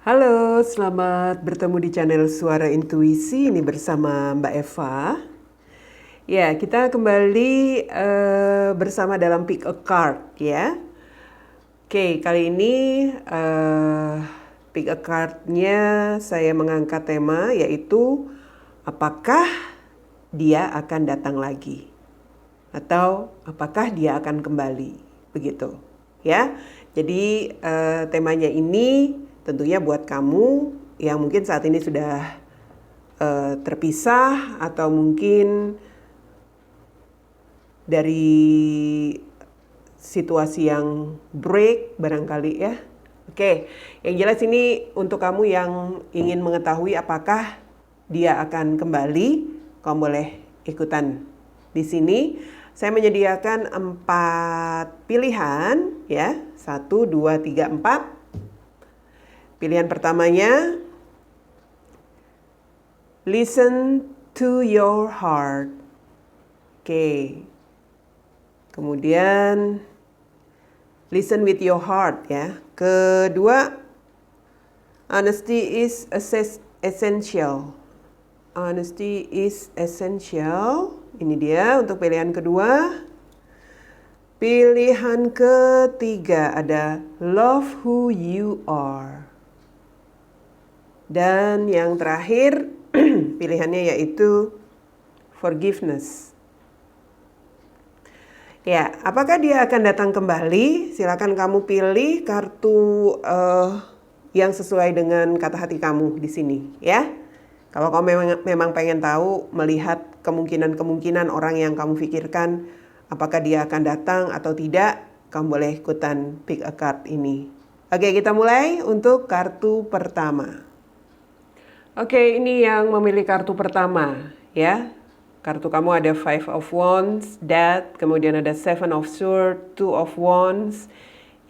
Halo, selamat bertemu di channel Suara Intuisi. Ini bersama Mbak Eva. Ya, kita kembali bersama dalam Pick a Card ya. Oke, kali ini Pick a Card-nya saya mengangkat tema yaitu apakah dia akan datang lagi? Atau apakah dia akan kembali? Begitu ya. Jadi temanya ini tentunya buat kamu yang mungkin saat ini sudah terpisah atau mungkin dari situasi yang break barangkali ya. Oke, yang jelas ini untuk kamu yang ingin mengetahui apakah dia akan kembali, kamu boleh ikutan di sini. Saya menyediakan 4 pilihan ya. 1, 2, 3, 4. Pilihan pertamanya, listen to your heart. Oke. Kemudian listen with your heart ya. Kedua, honesty is essential. Honesty is essential. Ini dia untuk pilihan kedua. Pilihan ketiga ada love who you are. Dan yang terakhir pilihannya yaitu forgiveness. Ya, apakah dia akan datang kembali? Silakan kamu pilih kartu yang sesuai dengan kata hati kamu di sini ya. Kalau kamu memang pengen tahu, melihat kemungkinan-kemungkinan orang yang kamu pikirkan, apakah dia akan datang atau tidak, kamu boleh ikutan pick a card ini. Oke, kita mulai untuk kartu pertama. Oke, ini yang memilih kartu pertama ya. Kartu kamu ada Five of Wands, Death, kemudian ada Seven of Swords, Two of Wands,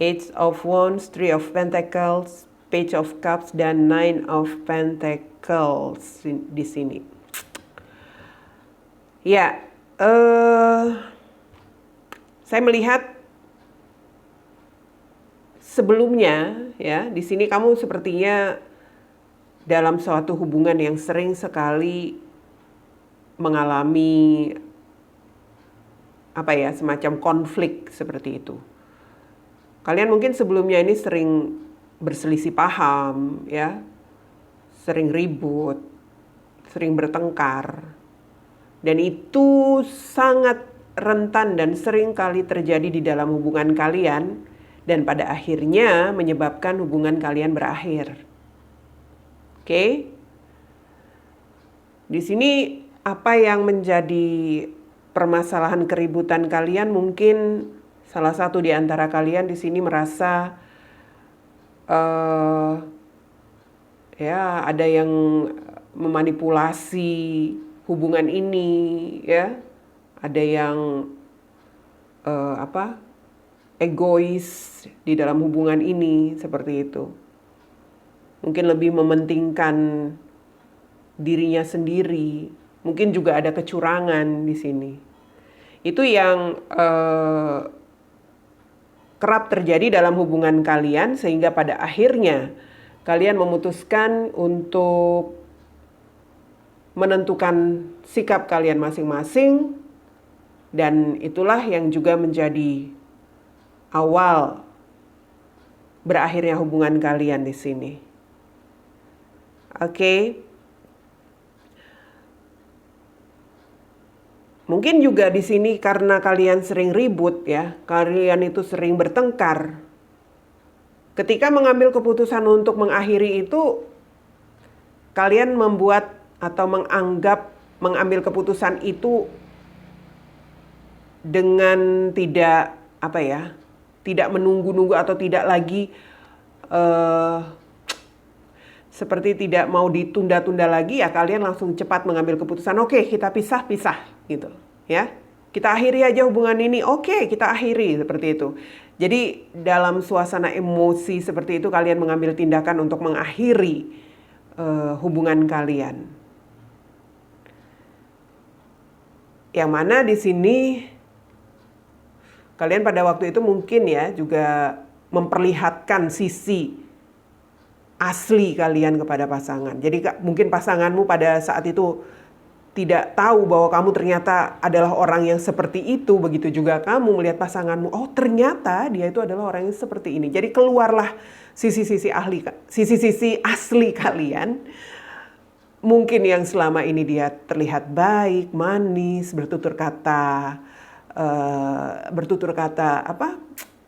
Eight of Wands, Three of Pentacles, Page of Cups, dan Nine of Pentacles di sini. Ya, saya melihat sebelumnya ya, di sini kamu sepertinya dalam suatu hubungan yang sering sekali mengalami semacam konflik seperti itu. Kalian mungkin sebelumnya ini sering berselisih paham ya, sering ribut, sering bertengkar. Dan itu sangat rentan dan sering kali terjadi di dalam hubungan kalian dan pada akhirnya menyebabkan hubungan kalian berakhir. Oke? Di sini apa yang menjadi permasalahan keributan kalian, mungkin salah satu di antara kalian di sini merasa ya ada yang memanipulasi hubungan ini ya. Ada yang egois di dalam hubungan ini seperti itu. Mungkin lebih mementingkan dirinya sendiri. Mungkin juga ada kecurangan di sini. Itu yang kerap terjadi dalam hubungan kalian sehingga pada akhirnya kalian memutuskan untuk menentukan sikap kalian masing-masing dan itulah yang juga menjadi awal berakhirnya hubungan kalian di sini. Oke. Mungkin juga di sini karena kalian sering ribut ya, kalian itu sering bertengkar. Ketika mengambil keputusan untuk mengakhiri itu, kalian membuat atau menganggap mengambil keputusan itu dengan tidak tidak menunggu-nunggu atau tidak lagi seperti tidak mau ditunda-tunda lagi ya, kalian langsung cepat mengambil keputusan, oke, kita pisah gitu ya. Kita akhiri aja hubungan ini, oke, kita akhiri seperti itu. Jadi dalam suasana emosi seperti itu kalian mengambil tindakan untuk mengakhiri hubungan kalian. Yang mana di sini kalian pada waktu itu mungkin ya juga memperlihatkan sisi asli kalian kepada pasangan. Jadi mungkin pasanganmu pada saat itu tidak tahu bahwa kamu ternyata adalah orang yang seperti itu. Begitu juga kamu melihat pasanganmu, oh ternyata dia itu adalah orang yang seperti ini. Jadi keluarlah sisi-sisi asli kalian. Mungkin yang selama ini dia terlihat baik, manis, bertutur kata apa?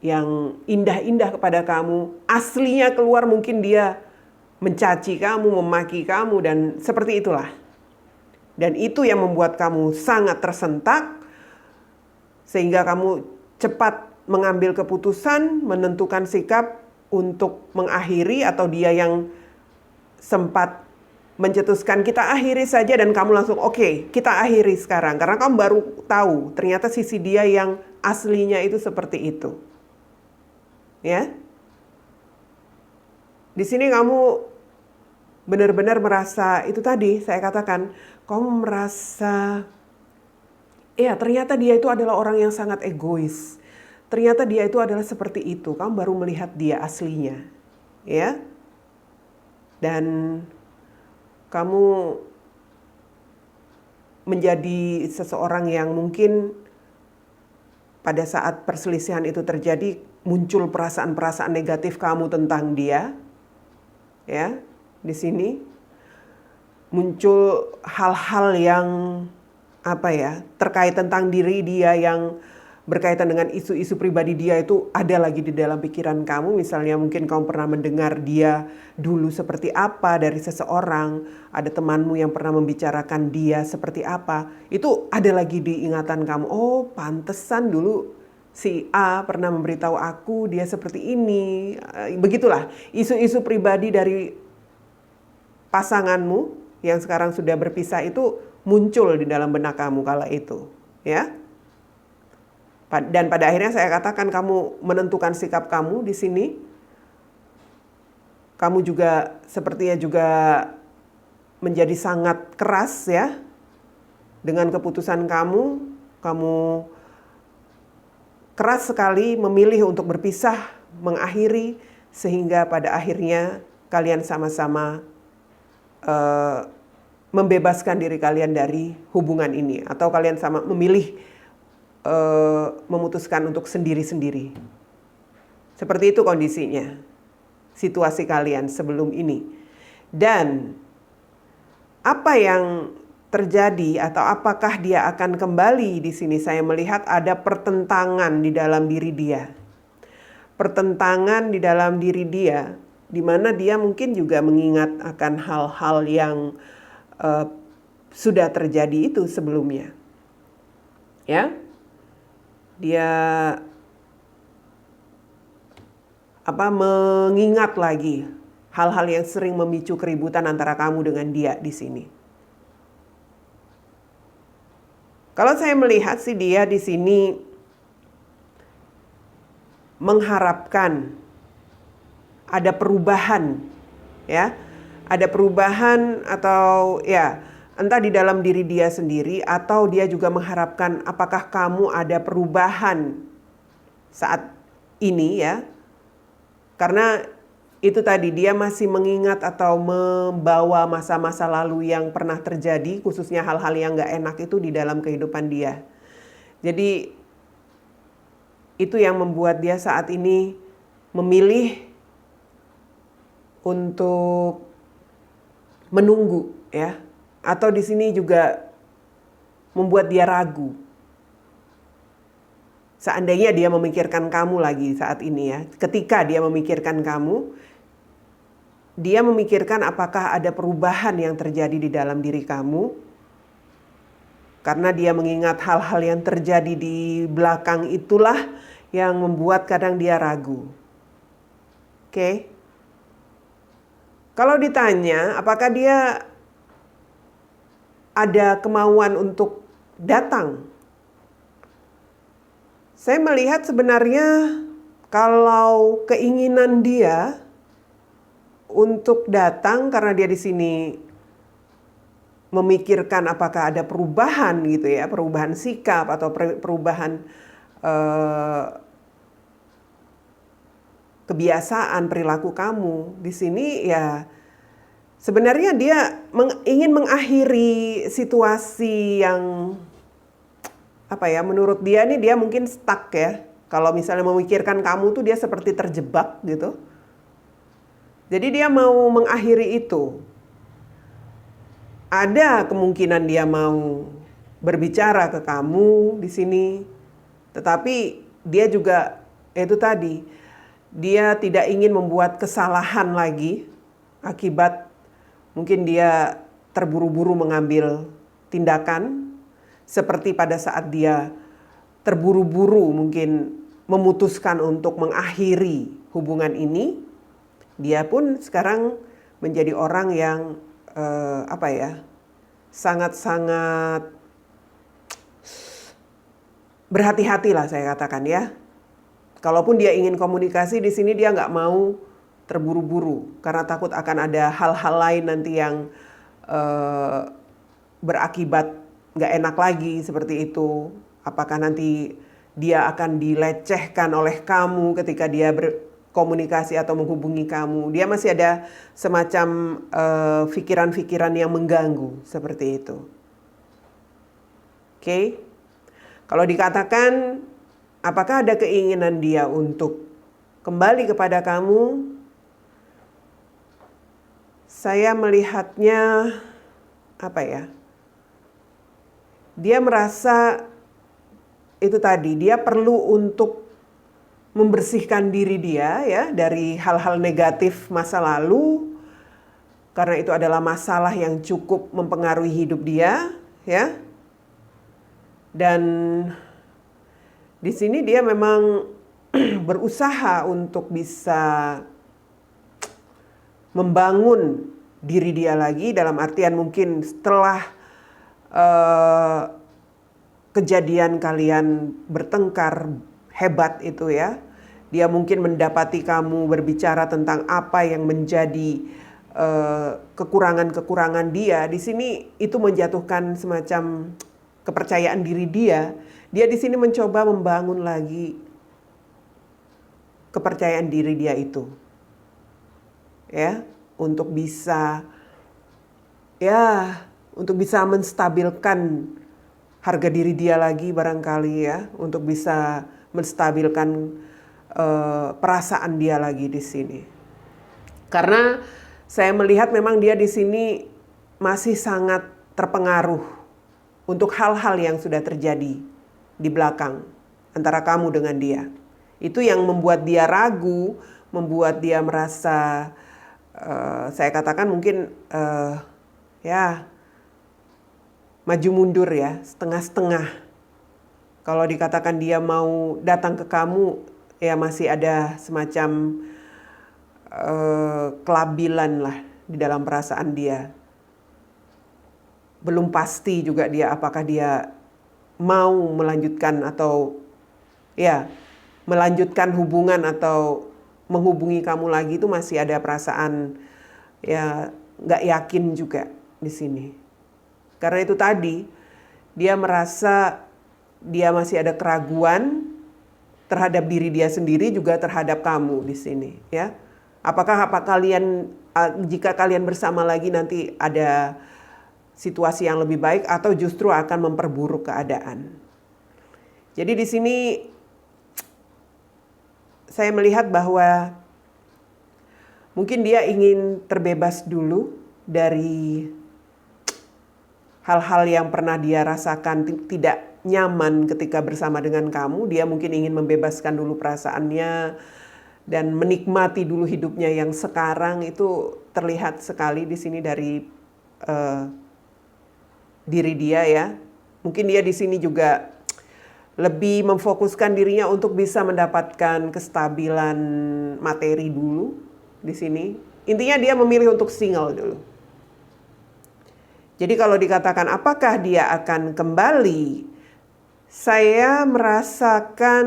Yang indah-indah kepada kamu. Aslinya keluar mungkin dia mencaci kamu, memaki kamu, dan seperti itulah. Dan itu yang membuat kamu sangat tersentak, sehingga kamu cepat mengambil keputusan, menentukan sikap untuk mengakhiri, atau dia yang sempat mencetuskan kita akhiri saja, dan kamu langsung oke, kita akhiri sekarang. Karena kamu baru tahu ternyata sisi dia yang aslinya itu seperti itu. Ya. Di sini kamu benar-benar merasa itu tadi saya katakan, kamu merasa ya ternyata dia itu adalah orang yang sangat egois. Ternyata dia itu adalah seperti itu. Kamu baru melihat dia aslinya. Ya. Dan kamu menjadi seseorang yang mungkin pada saat perselisihan itu terjadi, muncul perasaan-perasaan negatif kamu tentang dia. Ya, di sini muncul hal-hal yang terkait tentang diri dia, yang berkaitan dengan isu-isu pribadi dia itu ada lagi di dalam pikiran kamu. Misalnya mungkin kamu pernah mendengar dia dulu seperti apa dari seseorang, ada temanmu yang pernah membicarakan dia seperti apa, itu ada lagi di ingatan kamu. Oh, pantesan dulu si A pernah memberitahu aku dia seperti ini. Begitulah isu-isu pribadi dari pasanganmu yang sekarang sudah berpisah itu muncul di dalam benak kamu kala itu, ya. Dan pada akhirnya saya katakan kamu menentukan sikap kamu di sini. Kamu juga sepertinya juga menjadi sangat keras ya dengan keputusan kamu. Kamu keras sekali memilih untuk berpisah, mengakhiri, sehingga pada akhirnya kalian sama-sama membebaskan diri kalian dari hubungan ini, atau kalian sama memilih memutuskan untuk sendiri-sendiri. Seperti itu kondisinya, situasi kalian sebelum ini. Dan apa yang terjadi atau apakah dia akan kembali, di sini saya melihat ada pertentangan di dalam diri dia. Pertentangan di dalam diri dia, di mana dia mungkin juga mengingat akan hal-hal yang sudah terjadi itu sebelumnya. Ya. Dia mengingat lagi hal-hal yang sering memicu keributan antara kamu dengan dia di sini. Kalau saya melihat sih dia di sini mengharapkan ada perubahan, ya. Ada perubahan atau ya entah di dalam diri dia sendiri, atau dia juga mengharapkan apakah kamu ada perubahan saat ini ya. Karena itu tadi dia masih mengingat atau membawa masa-masa lalu yang pernah terjadi, khususnya hal-hal yang gak enak itu di dalam kehidupan dia. Jadi itu yang membuat dia saat ini memilih untuk menunggu ya. Atau di sini juga membuat dia ragu. Seandainya dia memikirkan kamu lagi saat ini ya. Ketika dia memikirkan kamu, dia memikirkan apakah ada perubahan yang terjadi di dalam diri kamu. Karena dia mengingat hal-hal yang terjadi di belakang itulah yang membuat kadang dia ragu. Oke. Kalau ditanya apakah dia ada kemauan untuk datang, saya melihat sebenarnya kalau keinginan dia untuk datang karena dia di sini memikirkan apakah ada perubahan gitu ya, perubahan sikap atau perubahan kebiasaan perilaku kamu. Di sini ya sebenarnya dia ingin mengakhiri situasi yang apa ya, menurut dia nih dia mungkin stuck ya. Kalau misalnya memikirkan kamu tuh dia seperti terjebak gitu. Jadi dia mau mengakhiri itu. Ada kemungkinan dia mau berbicara ke kamu di sini, tetapi dia juga itu tadi, dia tidak ingin membuat kesalahan lagi akibat mungkin dia terburu-buru mengambil tindakan seperti pada saat dia terburu-buru mungkin memutuskan untuk mengakhiri hubungan ini. Dia pun sekarang menjadi orang yang sangat-sangat berhati-hati lah saya katakan ya. Kalaupun dia ingin komunikasi di sini dia nggak mau terburu-buru karena takut akan ada hal-hal lain nanti yang berakibat nggak enak lagi seperti itu. Apakah nanti dia akan dilecehkan oleh kamu ketika dia berkomunikasi atau menghubungi kamu. Dia masih ada semacam pikiran-pikiran yang mengganggu seperti itu. Oke. Kalau dikatakan apakah ada keinginan dia untuk kembali kepada kamu? Saya melihatnya dia merasa itu tadi, dia perlu untuk membersihkan diri dia ya dari hal-hal negatif masa lalu, karena itu adalah masalah yang cukup mempengaruhi hidup dia ya. Dan di sini dia memang berusaha untuk bisa membangun diri dia lagi, dalam artian mungkin setelah kejadian kalian bertengkar hebat itu ya, dia mungkin mendapati kamu berbicara tentang apa yang menjadi kekurangan-kekurangan dia. Di sini itu menjatuhkan semacam kepercayaan diri dia. Dia di sini mencoba membangun lagi kepercayaan diri dia itu, ya, untuk bisa menstabilkan harga diri dia lagi barangkali ya, untuk bisa menstabilkan perasaan dia lagi di sini. Karena saya melihat memang dia di sini masih sangat terpengaruh untuk hal-hal yang sudah terjadi di belakang antara kamu dengan dia. Itu yang membuat dia ragu, membuat dia merasa saya katakan mungkin maju mundur ya, setengah-setengah. Kalau dikatakan dia mau datang ke kamu, ya masih ada semacam kelabilan lah di dalam perasaan dia. Belum pasti juga dia apakah dia mau melanjutkan atau melanjutkan hubungan atau menghubungi kamu lagi, itu masih ada perasaan ya nggak yakin juga di sini. Karena itu tadi, dia merasa dia masih ada keraguan terhadap diri dia sendiri, juga terhadap kamu di sini, ya. Jika kalian bersama lagi nanti ada situasi yang lebih baik atau justru akan memperburuk keadaan. Jadi di sini saya melihat bahwa mungkin dia ingin terbebas dulu dari hal-hal yang pernah dia rasakan tidak nyaman ketika bersama dengan kamu. Dia mungkin ingin membebaskan dulu perasaannya dan menikmati dulu hidupnya yang sekarang. Itu terlihat sekali di sini dari diri dia ya. Mungkin dia di sini juga lebih memfokuskan dirinya untuk bisa mendapatkan kestabilan materi dulu di sini. Intinya dia memilih untuk single dulu. Jadi kalau dikatakan apakah dia akan kembali, saya merasakan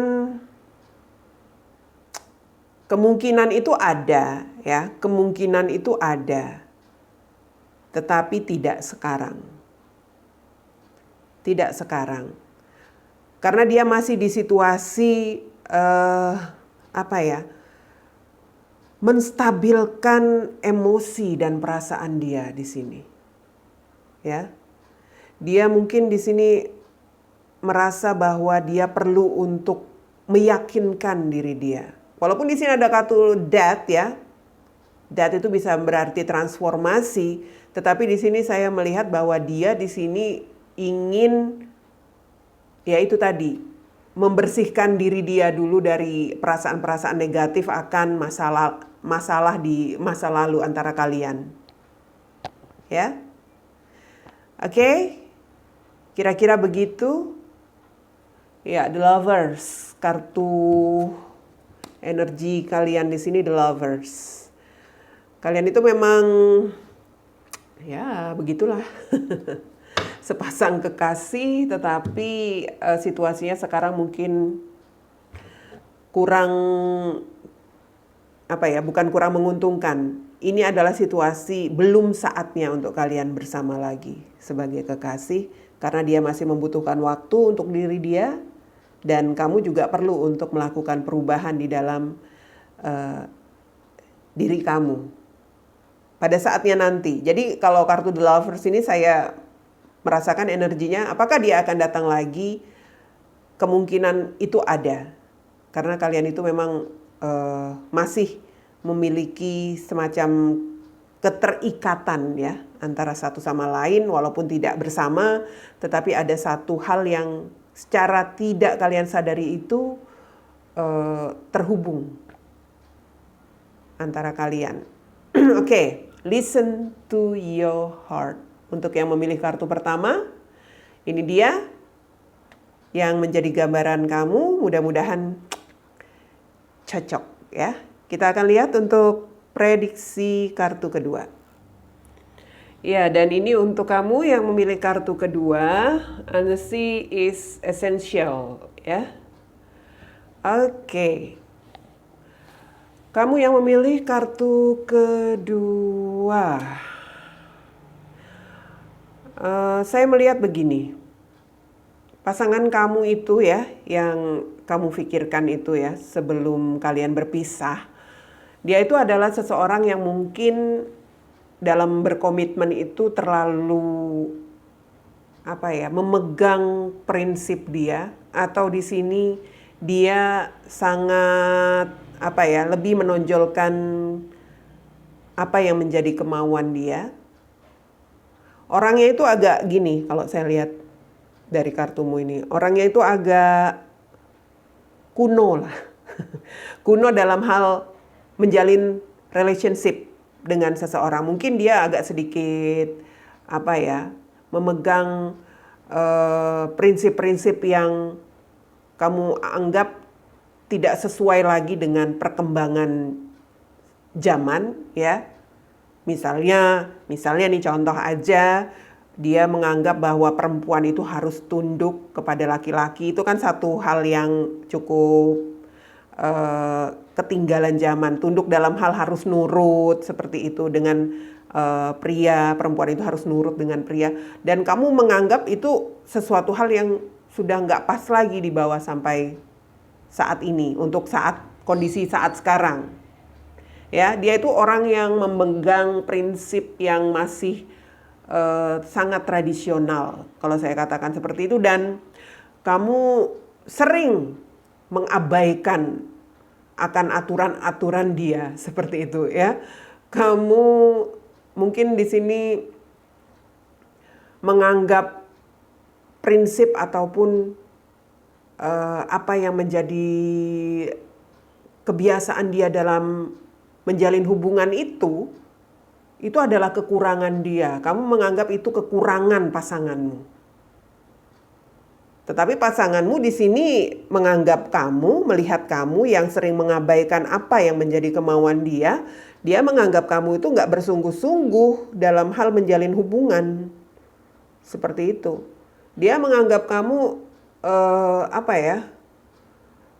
kemungkinan itu ada, ya, kemungkinan itu ada, tetapi tidak sekarang. Tidak sekarang. Karena dia masih di situasi menstabilkan emosi dan perasaan dia di sini. Ya. Dia mungkin di sini merasa bahwa dia perlu untuk meyakinkan diri dia. Walaupun di sini ada kata that ya. That itu bisa berarti transformasi, tetapi di sini saya melihat bahwa dia di sini ingin ya itu tadi membersihkan diri dia dulu dari perasaan-perasaan negatif akan masalah di masa lalu antara kalian. Ya. Oke. Kira-kira begitu. Ya, The Lovers, kartu energi kalian di sini The Lovers. Kalian itu memang ya begitulah. Sepasang kekasih, tetapi situasinya sekarang mungkin kurang bukan kurang menguntungkan. Ini adalah situasi belum saatnya untuk kalian bersama lagi sebagai kekasih, karena dia masih membutuhkan waktu untuk diri dia, dan kamu juga perlu untuk melakukan perubahan di dalam diri kamu pada saatnya nanti. Jadi kalau kartu The Lovers ini saya merasakan energinya, apakah dia akan datang lagi? Kemungkinan itu ada, karena kalian itu memang masih memiliki semacam keterikatan ya antara satu sama lain, walaupun tidak bersama, tetapi ada satu hal yang secara tidak kalian sadari itu terhubung antara kalian. Oke, listen to your heart. Untuk yang memilih kartu pertama, ini dia yang menjadi gambaran kamu. Mudah-mudahan cocok ya. Kita akan lihat untuk prediksi kartu kedua. Ya, dan ini untuk kamu yang memilih kartu kedua, honesty is essential ya. Oke. Kamu yang memilih kartu kedua. Saya melihat begini, pasangan kamu itu ya, yang kamu pikirkan itu ya, sebelum kalian berpisah, dia itu adalah seseorang yang mungkin dalam berkomitmen itu terlalu memegang prinsip dia, atau di sini dia sangat lebih menonjolkan apa yang menjadi kemauan dia. Orangnya itu agak gini, kalau saya lihat dari kartumu ini. Orangnya itu agak kuno lah. Kuno dalam hal menjalin relationship dengan seseorang. Mungkin dia agak sedikit memegang prinsip-prinsip yang kamu anggap tidak sesuai lagi dengan perkembangan zaman ya. Misalnya nih contoh aja, dia menganggap bahwa perempuan itu harus tunduk kepada laki-laki. Itu kan satu hal yang cukup ketinggalan zaman. Tunduk dalam hal harus nurut seperti itu dengan pria, perempuan itu harus nurut dengan pria. Dan kamu menganggap itu sesuatu hal yang sudah nggak pas lagi dibawa sampai saat ini, untuk kondisi saat sekarang. Ya, dia itu orang yang memegang prinsip yang masih sangat tradisional, kalau saya katakan seperti itu, dan kamu sering mengabaikan akan aturan-aturan dia seperti itu ya. Kamu mungkin di sini menganggap prinsip ataupun apa yang menjadi kebiasaan dia dalam menjalin hubungan itu adalah kekurangan dia. Kamu menganggap itu kekurangan pasanganmu. Tetapi pasanganmu di sini menganggap kamu, melihat kamu yang sering mengabaikan apa yang menjadi kemauan dia. Dia menganggap kamu itu nggak bersungguh-sungguh dalam hal menjalin hubungan. Seperti itu. Dia menganggap kamu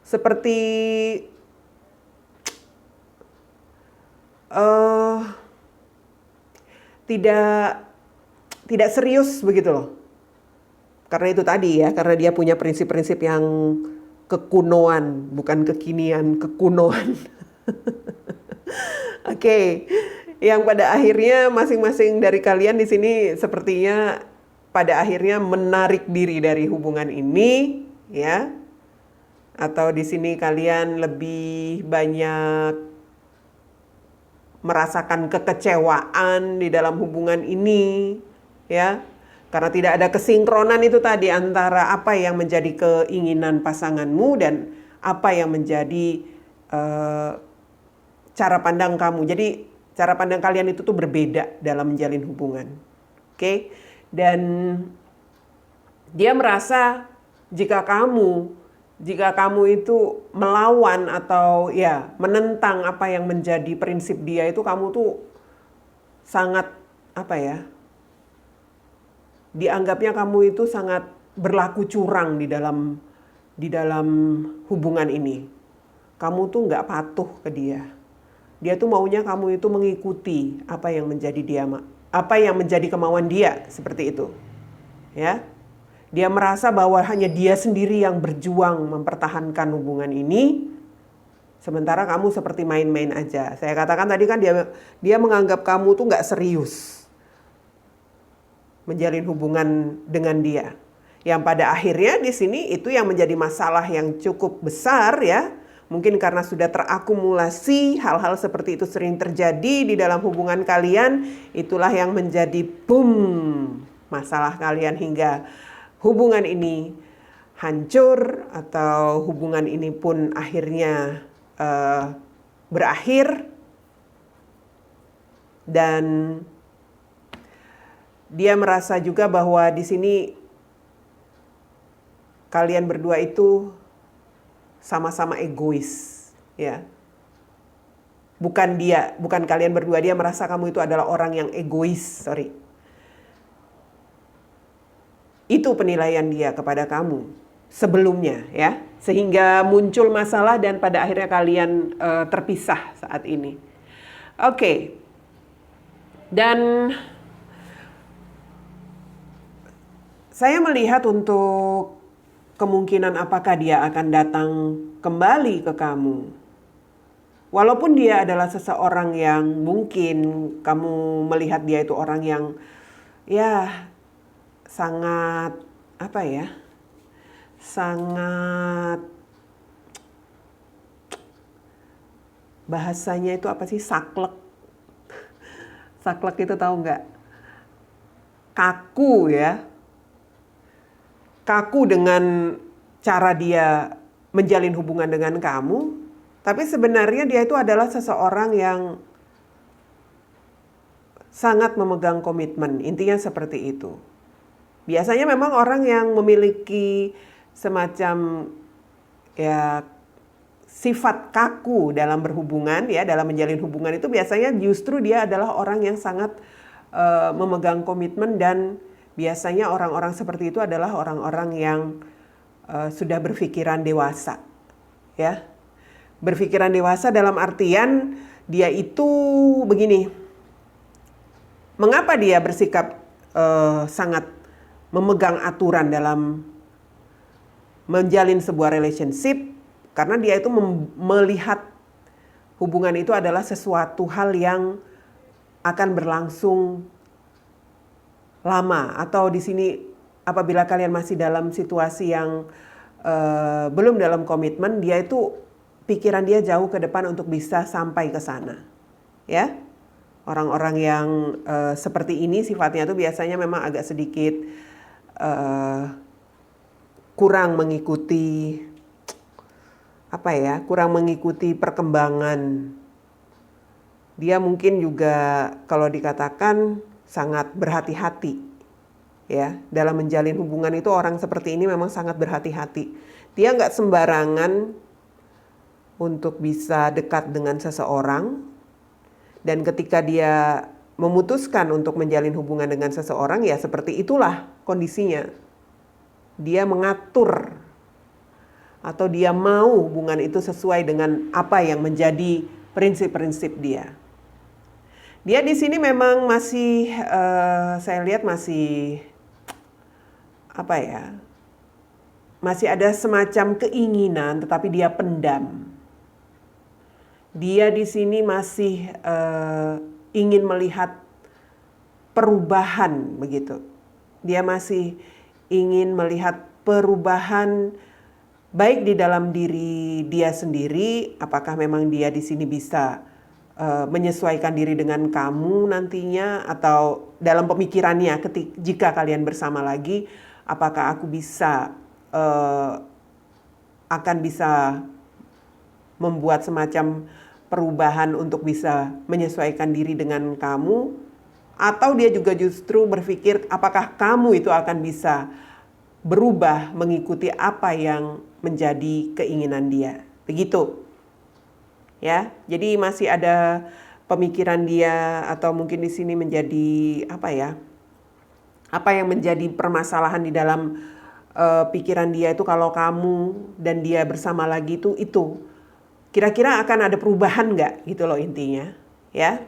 seperti tidak serius begitu loh. Karena itu tadi ya, karena dia punya prinsip-prinsip yang kekunoan, bukan kekinian, kekunoan. Oke, yang pada akhirnya masing-masing dari kalian di sini sepertinya pada akhirnya menarik diri dari hubungan ini, ya. Atau di sini kalian lebih banyak merasakan kekecewaan di dalam hubungan ini, ya. Karena tidak ada kesinkronan itu tadi antara apa yang menjadi keinginan pasanganmu dan apa yang menjadi eh, cara pandang kamu. Jadi cara pandang kalian itu tuh berbeda dalam menjalin hubungan. Oke? Dan dia merasa jika kamu itu melawan atau ya menentang apa yang menjadi prinsip dia itu, kamu tuh sangat apa ya? Dianggapnya kamu itu sangat berlaku curang di dalam hubungan ini. Kamu tuh nggak patuh ke dia. Dia tuh maunya kamu itu mengikuti apa yang menjadi kemauan dia, seperti itu. Ya. Dia merasa bahwa hanya dia sendiri yang berjuang mempertahankan hubungan ini, sementara kamu seperti main-main aja. Saya katakan tadi kan dia menganggap kamu tuh nggak serius menjalin hubungan dengan dia. Yang pada akhirnya di sini itu yang menjadi masalah yang cukup besar, ya. Mungkin karena sudah terakumulasi hal-hal seperti itu sering terjadi di dalam hubungan kalian, itulah yang menjadi boom masalah kalian hingga hubungan ini hancur atau hubungan ini pun akhirnya berakhir. Dan dia merasa juga bahwa di sini kalian berdua itu sama-sama egois, ya. Bukan kalian berdua, dia merasa kamu itu adalah orang yang egois, Itu penilaian dia kepada kamu sebelumnya, ya. Sehingga muncul masalah dan pada akhirnya kalian terpisah saat ini. Oke. Dan saya melihat untuk kemungkinan apakah dia akan datang kembali ke kamu. Walaupun dia adalah seseorang yang mungkin kamu melihat dia itu orang yang ya sangat sangat bahasanya itu apa sih, saklek. Saklek itu tahu nggak? Kaku, ya. Kaku dengan cara dia menjalin hubungan dengan kamu, tapi sebenarnya dia itu adalah seseorang yang sangat memegang komitmen. Intinya seperti itu. Biasanya memang orang yang memiliki semacam ya sifat kaku dalam berhubungan, ya, dalam menjalin hubungan itu biasanya justru dia adalah orang yang sangat memegang komitmen, dan biasanya orang-orang seperti itu adalah orang-orang yang sudah berpikiran dewasa, ya. Berpikiran dewasa dalam artian dia itu begini. Mengapa dia bersikap sangat memegang aturan dalam menjalin sebuah relationship? Karena dia itu melihat hubungan itu adalah sesuatu hal yang akan berlangsung lama, atau di sini apabila kalian masih dalam situasi yang belum dalam komitmen, dia itu pikiran dia jauh ke depan untuk bisa sampai ke sana, ya. Orang-orang yang seperti ini sifatnya itu biasanya memang agak sedikit kurang mengikuti kurang mengikuti perkembangan. Dia mungkin juga kalau dikatakan sangat berhati-hati, ya. Dalam menjalin hubungan itu orang seperti ini memang sangat berhati-hati. Dia nggak sembarangan untuk bisa dekat dengan seseorang, dan ketika dia memutuskan untuk menjalin hubungan dengan seseorang, ya seperti itulah kondisinya. Dia mengatur atau dia mau hubungan itu sesuai dengan apa yang menjadi prinsip-prinsip dia. Dia di sini memang masih, saya lihat masih masih ada semacam keinginan, tetapi dia pendam. dia di sini masih ingin melihat perubahan begitu. Dia masih ingin melihat perubahan baik di dalam diri dia sendiri, apakah memang dia di sini bisa menyesuaikan diri dengan kamu nantinya, atau dalam pemikirannya jika kalian bersama lagi, apakah aku bisa akan bisa membuat semacam perubahan untuk bisa menyesuaikan diri dengan kamu, atau dia juga justru berpikir apakah kamu itu akan bisa berubah mengikuti apa yang menjadi keinginan dia. Begitu. Ya, jadi masih ada pemikiran dia, atau mungkin di sini menjadi apa ya? Apa yang menjadi permasalahan di dalam pikiran dia itu, kalau kamu dan dia bersama lagi itu kira-kira akan ada perubahan nggak gitu loh intinya, ya.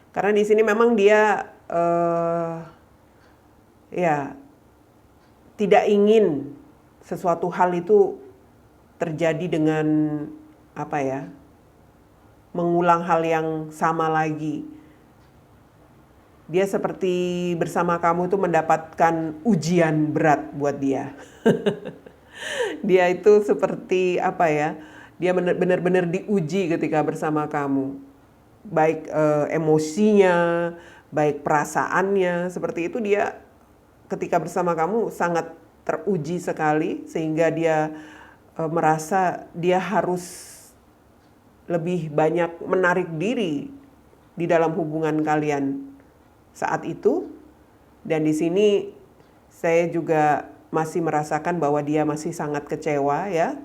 Karena di sini memang dia ya tidak ingin sesuatu hal itu terjadi dengan apa ya, mengulang hal yang sama lagi. Dia seperti bersama kamu itu mendapatkan ujian berat buat dia. Dia itu seperti apa ya, dia benar-benar diuji ketika bersama kamu. Baik emosinya, baik perasaannya, seperti itu dia ketika bersama kamu sangat teruji sekali, sehingga dia merasa dia harus lebih banyak menarik diri di dalam hubungan kalian saat itu. Dan di sini saya juga masih merasakan bahwa dia masih sangat kecewa ya.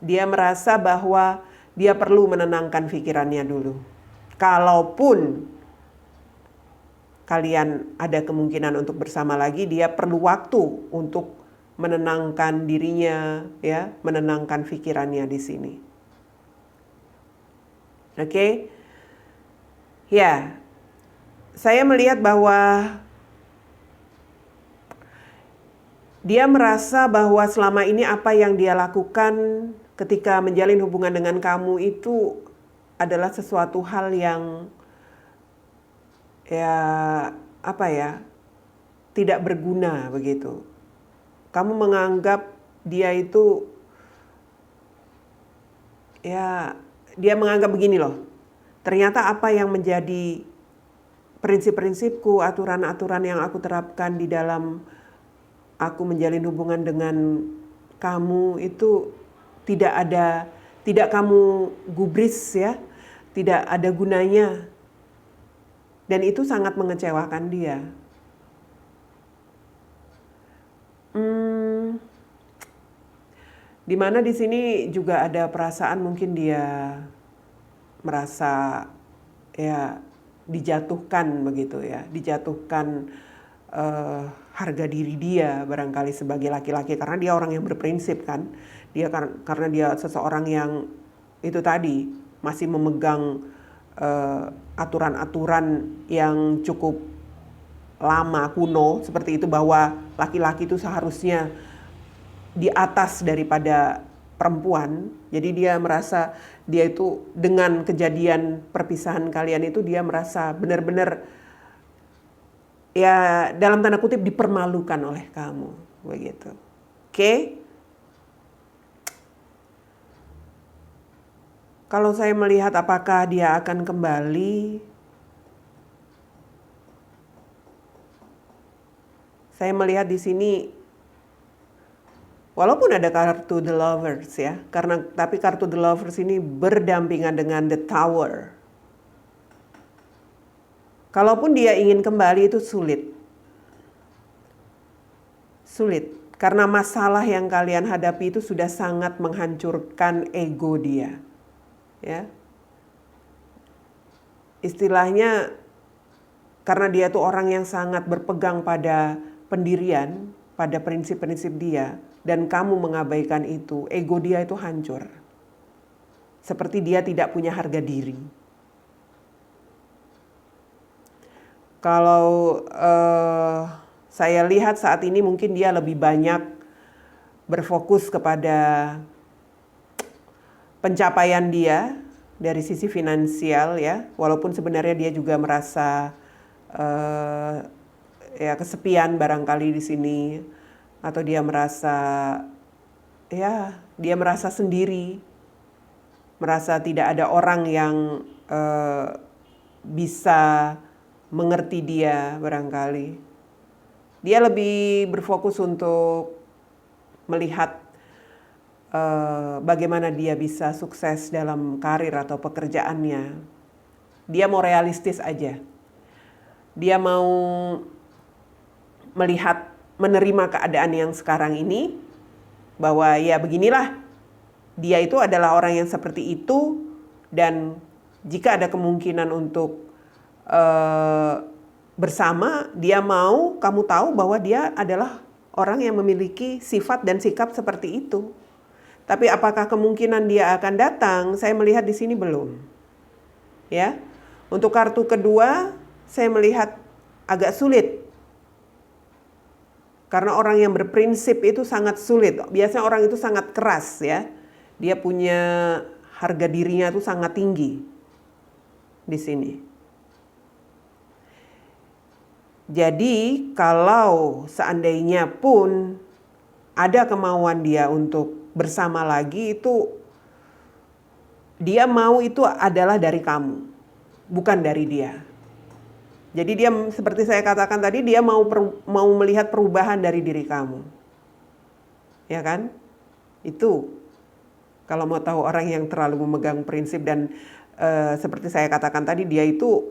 Dia merasa bahwa dia perlu menenangkan pikirannya dulu. Kalaupun kalian ada kemungkinan untuk bersama lagi, dia perlu waktu untuk menenangkan dirinya ya, menenangkan pikirannya di sini. Oke. Ya. Saya melihat bahwa dia merasa bahwa selama ini apa yang dia lakukan ketika menjalin hubungan dengan kamu itu adalah sesuatu hal yang ya apa ya, tidak berguna begitu. Kamu menganggap dia itu ya, dia menganggap begini loh. Ternyata apa yang menjadi prinsip-prinsipku, aturan-aturan yang aku terapkan di dalam aku menjalin hubungan dengan kamu itu tidak kamu gubris ya, tidak ada gunanya. Dan itu sangat mengecewakan dia. Dimana di sini juga ada perasaan mungkin dia merasa ya dijatuhkan begitu ya, dijatuhkan harga diri dia barangkali sebagai laki-laki, karena dia orang yang berprinsip kan. Dia karena dia seseorang yang itu tadi masih memegang aturan-aturan yang cukup lama kuno seperti itu, bahwa laki-laki itu seharusnya di atas daripada perempuan. Jadi dia merasa dia itu dengan kejadian perpisahan kalian itu dia merasa benar-benar ya dalam tanda kutip dipermalukan oleh kamu begitu. Oke? Kalau saya melihat apakah dia akan kembali, saya melihat di sini walaupun ada kartu The Lovers ya, tapi kartu The Lovers ini berdampingan dengan The Tower. Kalaupun dia ingin kembali itu sulit. Sulit, karena masalah yang kalian hadapi itu sudah sangat menghancurkan ego dia. Ya. Istilahnya karena dia tuh orang yang sangat berpegang pada pendirian, pada prinsip-prinsip dia, dan kamu mengabaikan itu, ego dia itu hancur. Seperti dia tidak punya harga diri. Kalau saya lihat saat ini mungkin dia lebih banyak berfokus kepada pencapaian dia, dari sisi finansial ya, walaupun sebenarnya dia juga merasa ya kesepian barangkali di sini, atau dia merasa sendiri, merasa tidak ada orang yang bisa mengerti dia barangkali. Dia lebih berfokus untuk melihat bagaimana dia bisa sukses dalam karir atau pekerjaannya. Dia mau realistis aja. Dia mau melihat, menerima keadaan yang sekarang ini, bahwa ya beginilah, dia itu adalah orang yang seperti itu, dan jika ada kemungkinan untuk bersama, dia mau kamu tahu bahwa dia adalah orang yang memiliki sifat dan sikap seperti itu. Tapi apakah kemungkinan dia akan datang? Saya melihat di sini belum. Ya. Untuk kartu kedua, saya melihat agak sulit. Karena orang yang berprinsip itu sangat sulit. Biasanya orang itu sangat keras ya. Dia punya harga dirinya itu sangat tinggi di sini. Jadi kalau seandainya pun ada kemauan dia untuk bersama lagi, itu dia mau itu adalah dari kamu, bukan dari dia. Jadi dia, seperti saya katakan tadi, dia mau melihat perubahan dari diri kamu. Ya kan? Itu kalau mau tahu orang yang terlalu memegang prinsip dan seperti saya katakan tadi, dia itu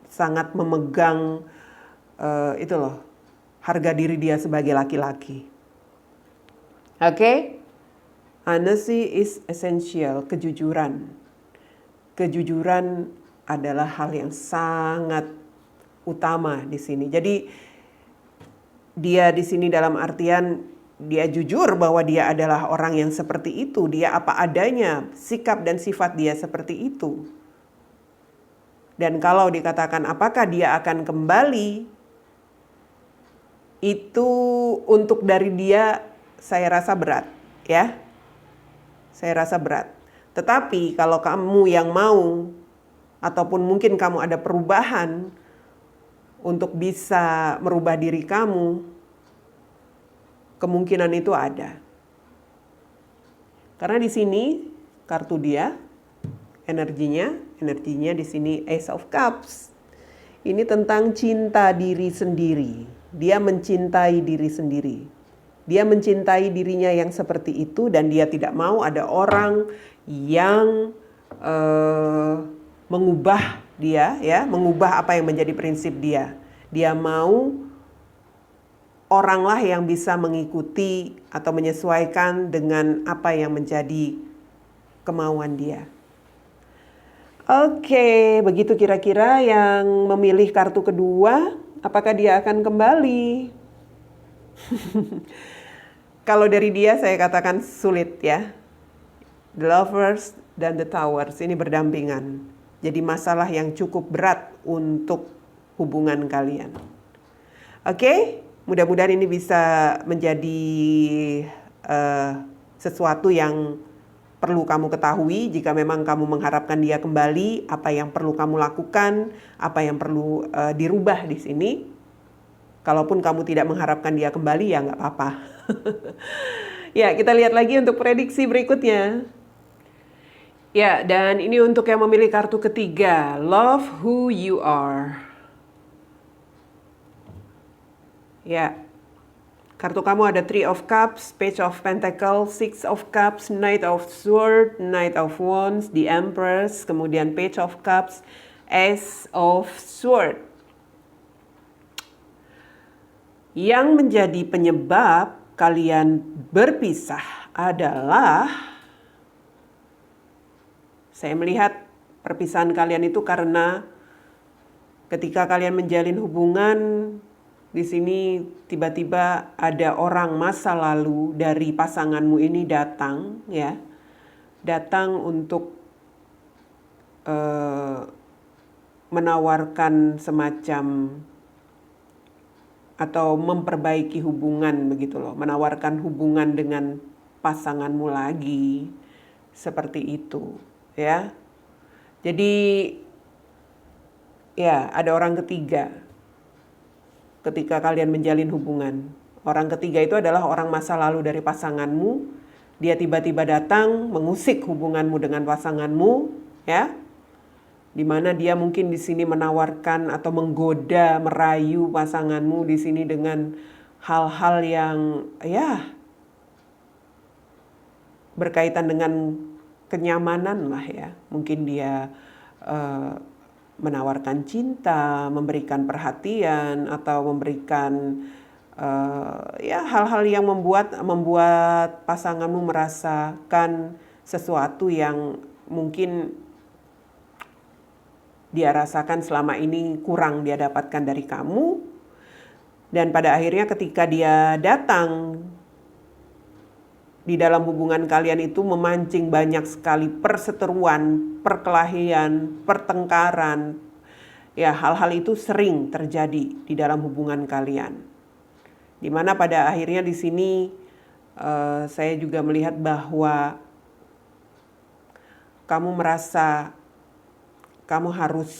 sangat memegang itu loh, harga diri dia sebagai laki-laki. Oke? Honesty is essential, kejujuran. Kejujuran adalah hal yang sangat utama di sini. Jadi dia di sini dalam artian dia jujur bahwa dia adalah orang yang seperti itu, dia apa adanya, sikap dan sifat dia seperti itu. Dan kalau dikatakan apakah dia akan kembali, itu untuk dari dia saya rasa berat, ya. Saya rasa berat. Tetapi kalau kamu yang mau, ataupun mungkin kamu ada perubahan untuk bisa merubah diri kamu, kemungkinan itu ada. Karena di sini kartu dia, energinya di sini Ace of Cups. Ini tentang cinta diri sendiri. Dia mencintai diri sendiri. Dia mencintai dirinya yang seperti itu, dan dia tidak mau ada orang yang mengubah dia, ya, mengubah apa yang menjadi prinsip dia. Dia mau oranglah yang bisa mengikuti atau menyesuaikan dengan apa yang menjadi kemauan dia. Oke, begitu kira-kira yang memilih kartu kedua, apakah dia akan kembali? Kalau dari dia saya katakan sulit ya. The Lovers dan The Towers ini berdampingan. Jadi masalah yang cukup berat untuk hubungan kalian. Oke, mudah-mudahan ini bisa menjadi sesuatu yang perlu kamu ketahui. Jika memang kamu mengharapkan dia kembali, apa yang perlu kamu lakukan, apa yang perlu dirubah di sini. Kalaupun kamu tidak mengharapkan dia kembali, ya nggak apa-apa. Ya, kita lihat lagi untuk prediksi berikutnya. Ya, dan ini untuk yang memilih kartu ketiga, Love Who You Are. Ya, kartu kamu ada Three of Cups, Page of Pentacles, Six of Cups, Knight of Swords, Knight of Wands, The Empress, kemudian Page of Cups, Ace of Swords. Yang menjadi penyebab kalian berpisah adalah, saya melihat perpisahan kalian itu karena ketika kalian menjalin hubungan, di sini tiba-tiba ada orang masa lalu dari pasanganmu ini datang, ya, datang untuk menawarkan semacam atau memperbaiki hubungan begitu loh, menawarkan hubungan dengan pasanganmu lagi, seperti itu, ya. Jadi ya, ada orang ketiga ketika kalian menjalin hubungan. Orang ketiga itu adalah orang masa lalu dari pasanganmu. Dia tiba-tiba datang mengusik hubunganmu dengan pasanganmu, ya. Di mana dia mungkin di sini menawarkan atau menggoda, merayu pasanganmu di sini dengan hal-hal yang ya berkaitan dengan kenyamanan lah ya. Mungkin dia menawarkan cinta, memberikan perhatian, atau memberikan ya hal-hal yang membuat pasanganmu merasakan sesuatu yang mungkin dia rasakan selama ini kurang dia dapatkan dari kamu. Dan pada akhirnya ketika dia datang di dalam hubungan kalian itu memancing banyak sekali perseteruan, perkelahian, pertengkaran. Ya, hal-hal itu sering terjadi di dalam hubungan kalian. Dimana pada akhirnya di sini saya juga melihat bahwa kamu merasa kamu harus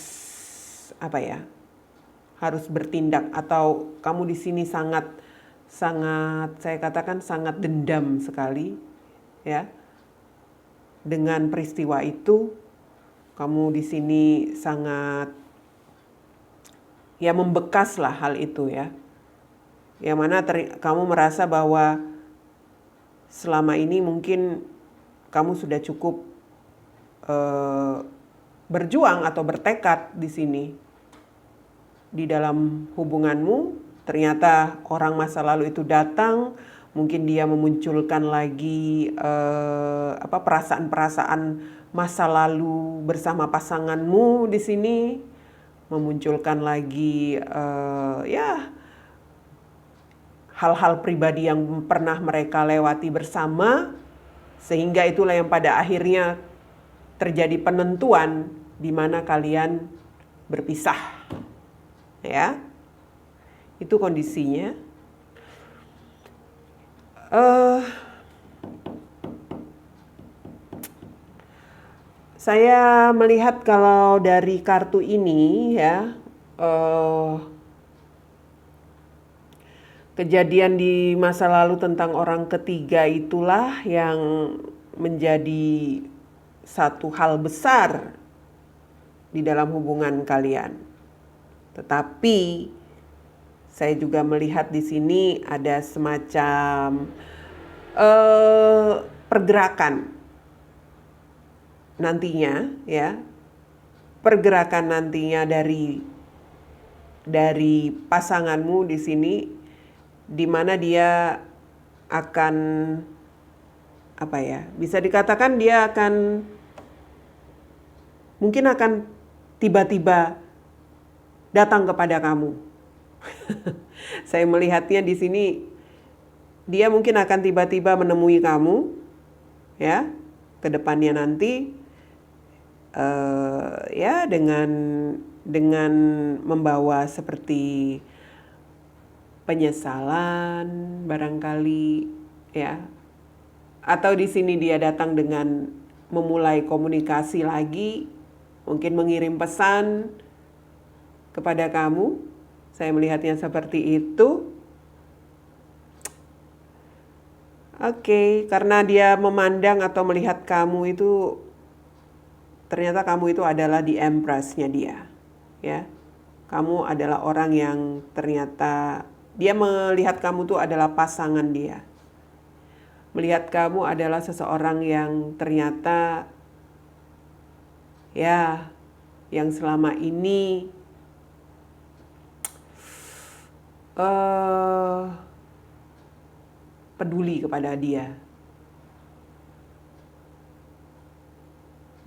harus bertindak, atau kamu di sini sangat saya katakan sangat dendam sekali ya dengan peristiwa itu. Kamu di sini sangat ya membekas lah hal itu ya. Yang mana kamu merasa bahwa selama ini mungkin kamu sudah cukup berjuang atau bertekad di sini di dalam hubunganmu. Ternyata orang masa lalu itu datang, mungkin dia memunculkan lagi perasaan-perasaan masa lalu bersama pasanganmu di sini, memunculkan lagi ya hal-hal pribadi yang pernah mereka lewati bersama, sehingga itulah yang pada akhirnya terjadi penentuan di mana kalian berpisah, ya. Itu kondisinya. Saya melihat kalau dari kartu ini ya, kejadian di masa lalu tentang orang ketiga itulah yang menjadi satu hal besar di dalam hubungan kalian. Tetapi saya juga melihat di sini ada semacam pergerakan nantinya ya. Pergerakan nantinya dari pasanganmu di sini, di mana dia akan bisa dikatakan dia akan mungkin akan tiba-tiba datang kepada kamu. Saya melihatnya di sini dia mungkin akan tiba-tiba menemui kamu ya ke depannya nanti ya dengan membawa seperti penyesalan barangkali ya, atau di sini dia datang dengan memulai komunikasi lagi, mungkin mengirim pesan kepada kamu. Saya melihatnya seperti itu. Oke, karena dia memandang atau melihat kamu itu, ternyata kamu itu adalah the empress-nya dia, ya. Kamu adalah orang yang ternyata dia melihat kamu itu adalah pasangan dia. Melihat kamu adalah seseorang yang ternyata ya, yang selama ini peduli kepada dia.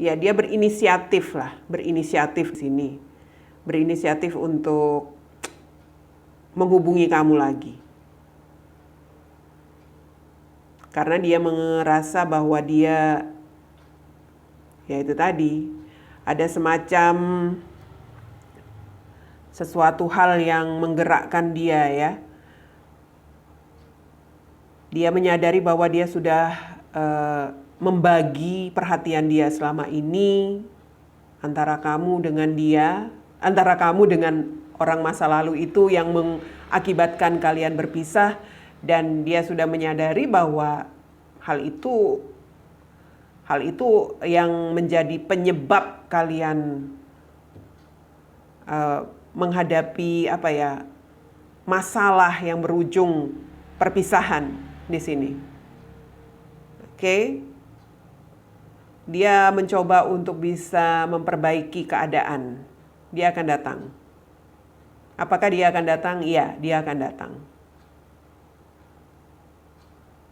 Ya, dia berinisiatif di sini. Berinisiatif untuk menghubungi kamu lagi. Karena dia merasa bahwa dia, ya itu tadi, ada semacam sesuatu hal yang menggerakkan dia ya. Dia menyadari bahwa dia sudah membagi perhatian dia selama ini antara kamu dengan dia, antara kamu dengan orang masa lalu itu yang mengakibatkan kalian berpisah, dan dia sudah menyadari bahwa hal itu yang menjadi penyebab kalian menghadapi masalah yang berujung perpisahan di sini. Oke. Dia mencoba untuk bisa memperbaiki keadaan. Dia akan datang. Apakah dia akan datang? Iya, dia akan datang.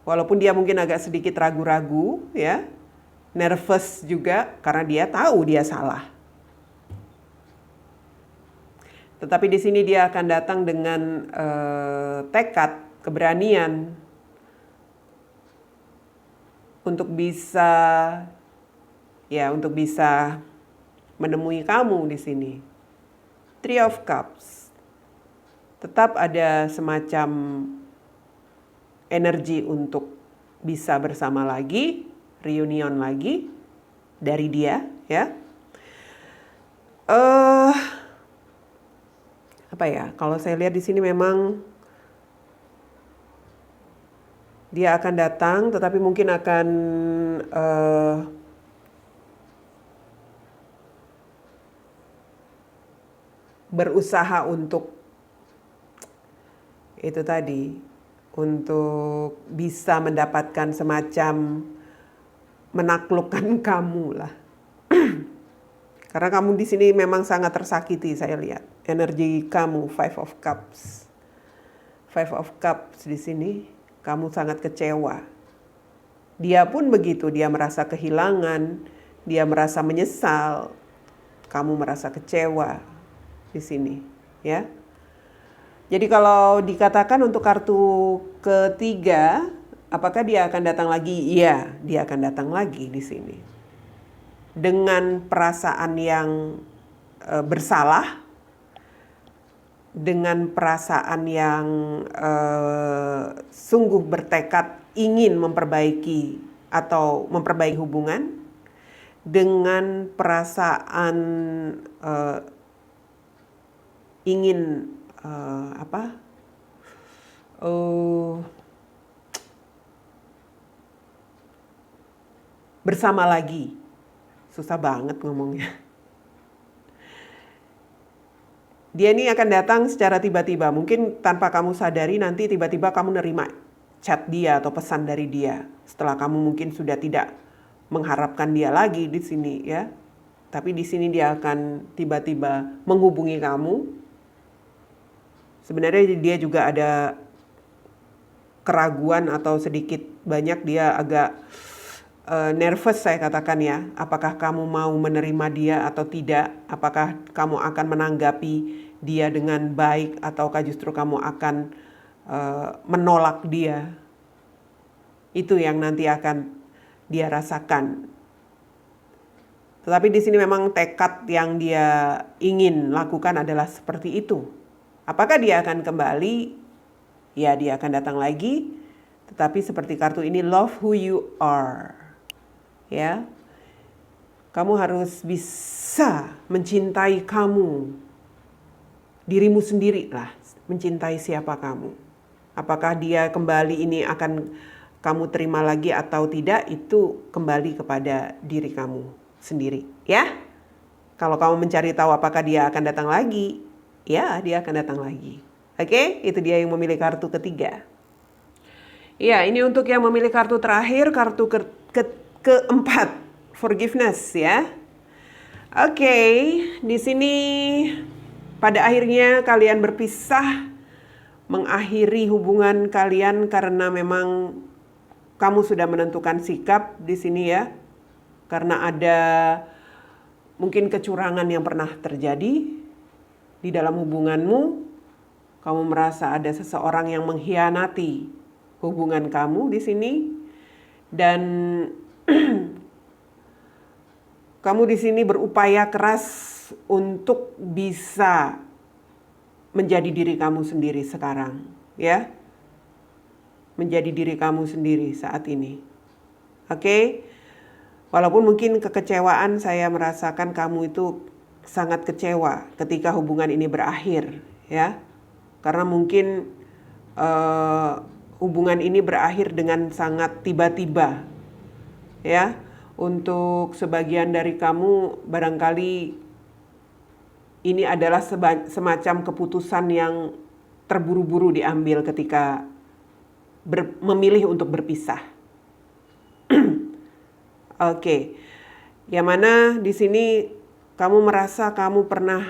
Walaupun dia mungkin agak sedikit ragu-ragu, ya, nervous juga karena dia tahu dia salah. Tetapi di sini dia akan datang dengan tekad, keberanian untuk bisa menemui kamu di sini. Three of Cups. Tetap ada semacam energi untuk bisa bersama lagi, reunion lagi dari dia, ya. Kalau saya lihat di sini memang dia akan datang, tetapi mungkin akan berusaha untuk itu tadi, untuk bisa mendapatkan semacam menaklukkan kamu lah. Karena kamu di sini memang sangat tersakiti, saya lihat. Energi kamu, Five of Cups. Five of Cups di sini, kamu sangat kecewa. Dia pun begitu, dia merasa kehilangan, dia merasa menyesal. Kamu merasa kecewa di sini, ya. Jadi kalau dikatakan untuk kartu ketiga, apakah dia akan datang lagi? Iya, dia akan datang lagi di sini. Dengan perasaan yang bersalah, dengan perasaan yang sungguh bertekad ingin memperbaiki atau memperbaiki hubungan, dengan perasaan ingin bersama lagi. Susah banget ngomongnya. Dia ini akan datang secara tiba-tiba. Mungkin tanpa kamu sadari nanti tiba-tiba kamu nerima chat dia atau pesan dari dia. Setelah kamu mungkin sudah tidak mengharapkan dia lagi di sini, ya. Tapi di sini dia akan tiba-tiba menghubungi kamu. Sebenarnya dia juga ada keraguan atau sedikit banyak dia agak nervous, saya katakan, ya. Apakah kamu mau menerima dia atau tidak? Apakah kamu akan menanggapi dia dengan baik ataukah justru kamu akan menolak dia? Itu yang nanti akan dia rasakan. Tetapi di sini memang tekad yang dia ingin lakukan adalah seperti itu. Apakah dia akan kembali? Ya, dia akan datang lagi. Tetapi seperti kartu ini, love who you are. Ya, kamu harus bisa mencintai dirimu sendiri lah, mencintai siapa kamu. Apakah dia kembali ini akan kamu terima lagi atau tidak, itu kembali kepada diri kamu sendiri, ya. Kalau kamu mencari tahu apakah dia akan datang lagi, ya, dia akan datang lagi. Oke, itu dia yang memilih kartu ketiga. Ya, ini untuk yang memilih kartu terakhir, kartu keempat, forgiveness, ya. Oke, di sini pada akhirnya kalian berpisah, mengakhiri hubungan kalian karena memang kamu sudah menentukan sikap di sini, ya. Karena ada mungkin kecurangan yang pernah terjadi di dalam hubunganmu. Kamu merasa ada seseorang yang mengkhianati hubungan kamu di sini, dan kamu di sini berupaya keras untuk bisa menjadi diri kamu sendiri sekarang, ya. Menjadi diri kamu sendiri saat ini. Oke? Walaupun mungkin kekecewaan, saya merasakan kamu itu sangat kecewa ketika hubungan ini berakhir, ya. Karena mungkin hubungan ini berakhir dengan sangat tiba-tiba, ya. Untuk sebagian dari kamu barangkali ini adalah semacam keputusan yang terburu-buru diambil ketika memilih untuk berpisah. Oke. Yang mana di sini kamu merasa kamu pernah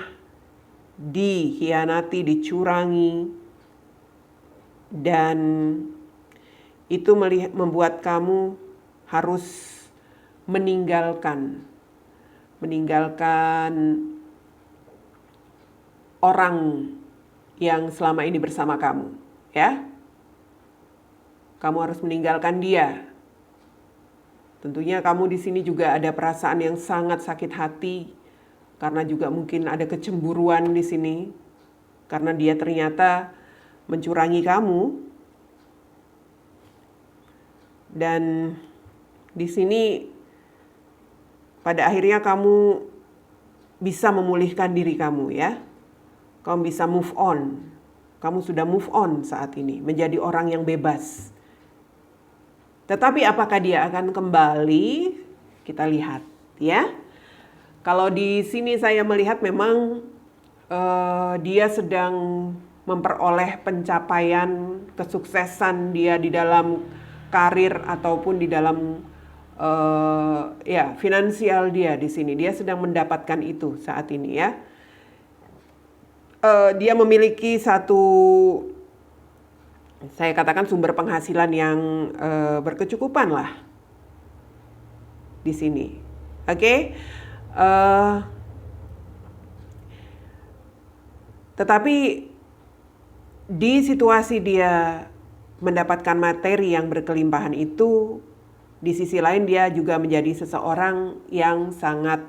dikhianati, dicurangi, dan itu membuat kamu harus meninggalkan orang yang selama ini bersama kamu, ya. Kamu harus meninggalkan dia. Tentunya kamu di sini juga ada perasaan yang sangat sakit hati karena juga mungkin ada kecemburuan di sini karena dia ternyata mencurangi kamu. Dan di sini pada akhirnya kamu bisa memulihkan diri kamu, ya. Kamu bisa move on. Kamu sudah move on saat ini, menjadi orang yang bebas. Tetapi apakah dia akan kembali? Kita lihat, ya. Kalau di sini saya melihat memang dia sedang memperoleh pencapaian, kesuksesan dia di dalam karir ataupun di dalam finansial dia di sini. Dia sedang mendapatkan itu saat ini, ya. Dia memiliki satu, saya katakan, sumber penghasilan yang berkecukupan lah di sini. Oke. Tetapi di situasi dia mendapatkan materi yang berkelimpahan itu, di sisi lain dia juga menjadi seseorang yang sangat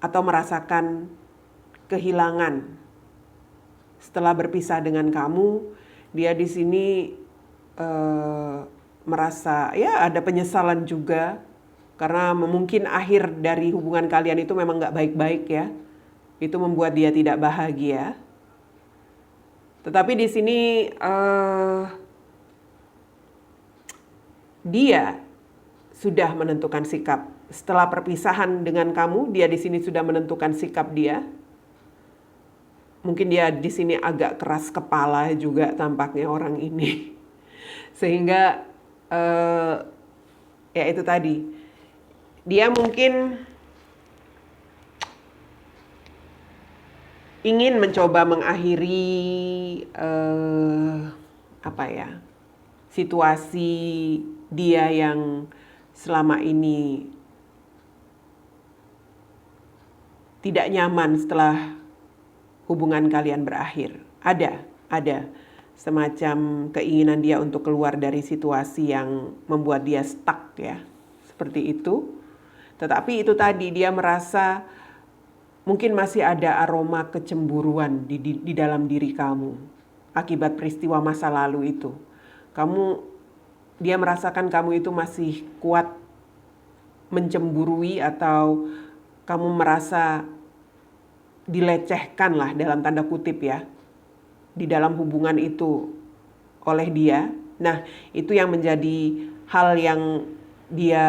atau merasakan kehilangan setelah berpisah dengan kamu. Dia di sini merasa ya ada penyesalan juga karena mungkin akhir dari hubungan kalian itu memang nggak baik-baik, ya. Itu membuat dia tidak bahagia. Tetapi di sini dia sudah menentukan sikap. Setelah perpisahan dengan kamu, dia di sini sudah menentukan sikap dia. Mungkin dia di sini agak keras kepala juga tampaknya orang ini. Sehingga ya itu tadi. Dia mungkin ingin mencoba mengakhiri situasi dia yang selama ini tidak nyaman setelah hubungan kalian berakhir. Ada semacam keinginan dia untuk keluar dari situasi yang membuat dia stuck, ya. Seperti itu. Tetapi itu tadi, dia merasa mungkin masih ada aroma kecemburuan di dalam diri kamu akibat peristiwa masa lalu itu. Dia merasakan kamu itu masih kuat mencemburui atau kamu merasa dilecehkan lah dalam tanda kutip, ya, di dalam hubungan itu oleh dia. Nah, itu yang menjadi hal yang dia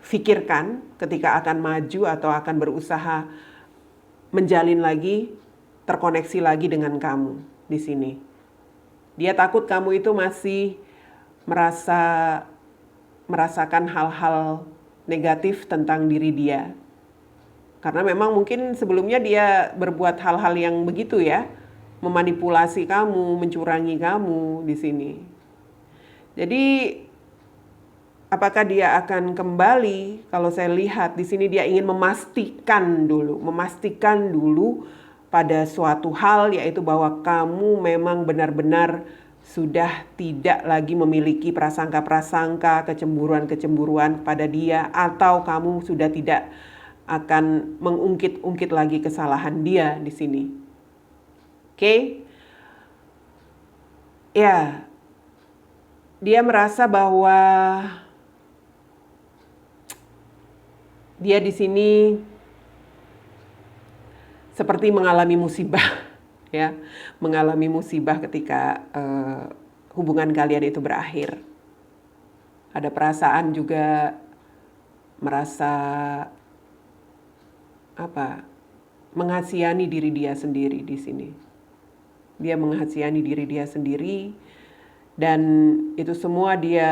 pikirkan ketika akan maju atau akan berusaha menjalin lagi, terkoneksi lagi dengan kamu di sini. Dia takut kamu itu masih merasakan hal-hal negatif tentang diri dia. Karena memang mungkin sebelumnya dia berbuat hal-hal yang begitu, ya. Memanipulasi kamu, mencurangi kamu di sini. Jadi apakah dia akan kembali? Kalau saya lihat di sini dia ingin memastikan dulu pada suatu hal, yaitu bahwa kamu memang benar-benar sudah tidak lagi memiliki prasangka-prasangka, kecemburuan-kecemburuan pada dia, atau kamu sudah tidak akan mengungkit-ungkit lagi kesalahan dia di sini. Oke? Ya, dia merasa bahwa Dia di sini seperti mengalami musibah, ya, mengalami musibah ketika hubungan kalian itu berakhir. Ada perasaan juga merasa menghasihani diri dia sendiri di sini. Dia menghasihani diri dia sendiri dan itu semua dia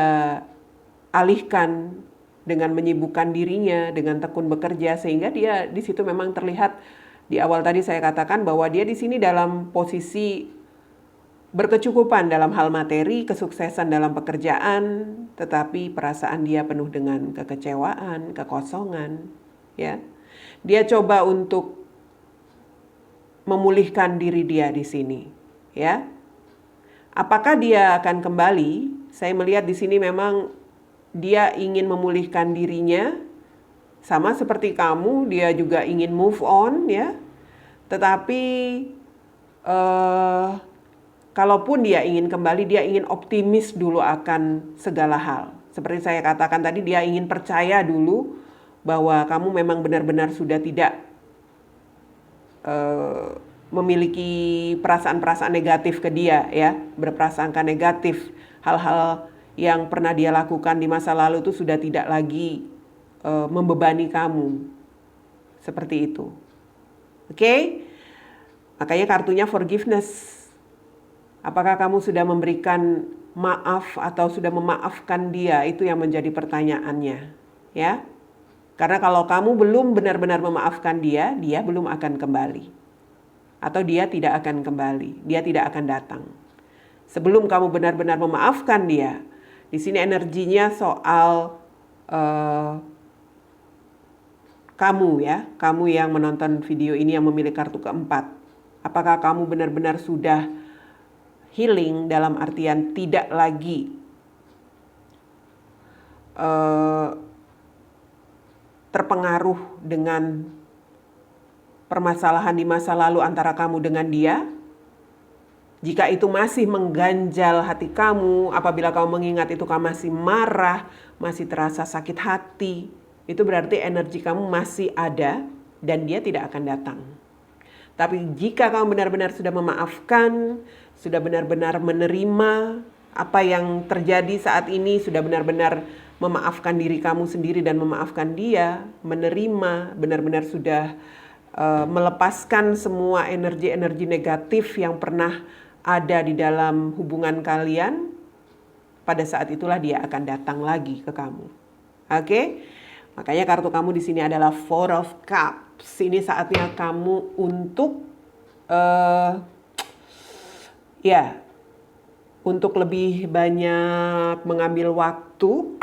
alihkan dengan menyibukkan dirinya dengan tekun bekerja, sehingga dia di situ memang terlihat di awal tadi saya katakan bahwa dia di sini dalam posisi berkecukupan dalam hal materi, kesuksesan dalam pekerjaan, tetapi perasaan dia penuh dengan kekecewaan, kekosongan, ya. Dia coba untuk memulihkan diri dia di sini, ya. Apakah dia akan kembali? Saya melihat di sini memang dia ingin memulihkan dirinya, sama seperti kamu, dia juga ingin move on, ya. Tetapi kalaupun dia ingin kembali, dia ingin optimis dulu akan segala hal. Seperti saya katakan tadi, dia ingin percaya dulu bahwa kamu memang benar-benar sudah tidak memiliki perasaan-perasaan negatif ke dia, ya, berprasangka negatif. Hal-hal yang pernah dia lakukan di masa lalu itu sudah tidak lagi membebani kamu. Seperti itu. Oke? Makanya kartunya forgiveness. Apakah kamu sudah memberikan maaf atau sudah memaafkan dia? Itu yang menjadi pertanyaannya, ya. Karena kalau kamu belum benar-benar memaafkan dia, dia belum akan kembali. Atau dia tidak akan kembali, dia tidak akan datang. Sebelum kamu benar-benar memaafkan dia, di sini energinya soal kamu, ya, kamu yang menonton video ini yang memilih kartu keempat. Apakah kamu benar-benar sudah healing dalam artian tidak lagi terpengaruh dengan permasalahan di masa lalu antara kamu dengan dia? Jika itu masih mengganjal hati kamu, apabila kamu mengingat itu kamu masih marah, masih terasa sakit hati, itu berarti energi kamu masih ada dan dia tidak akan datang. Tapi jika kamu benar-benar sudah memaafkan, sudah benar-benar menerima apa yang terjadi saat ini, sudah benar-benar memaafkan diri kamu sendiri dan memaafkan dia, menerima, benar-benar sudah melepaskan semua energi-energi negatif yang pernah ada di dalam hubungan kalian, pada saat itulah dia akan datang lagi ke kamu. Oke? Makanya kartu kamu di sini adalah Four of Cups. Ini saatnya kamu untuk untuk lebih banyak mengambil waktu,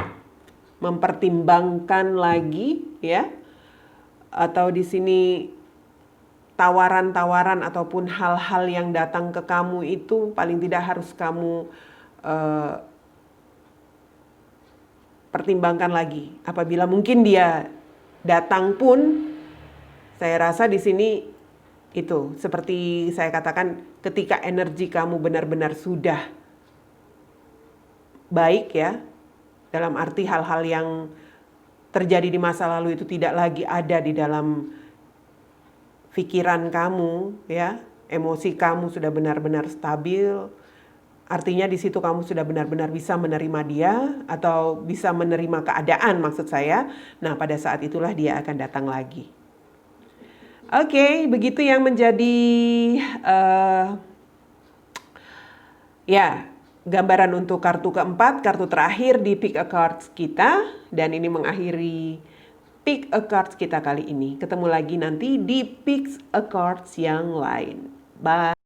mempertimbangkan lagi, ya. Atau di sini tawaran-tawaran ataupun hal-hal yang datang ke kamu itu paling tidak harus kamu pertimbangkan lagi. Apabila mungkin dia datang pun, saya rasa di sini itu seperti saya katakan, ketika energi kamu benar-benar sudah baik, ya, dalam arti hal-hal yang terjadi di masa lalu itu tidak lagi ada di dalam pikiran kamu, ya, emosi kamu sudah benar-benar stabil. Artinya di situ kamu sudah benar-benar bisa menerima dia atau bisa menerima keadaan, maksud saya. Nah, pada saat itulah dia akan datang lagi. Oke, begitu yang menjadi gambaran untuk kartu keempat, kartu terakhir di Pick a Cards kita. Dan ini mengakhiri Pick a Cards kita kali ini. Ketemu lagi nanti di Pick a Cards yang lain. Bye.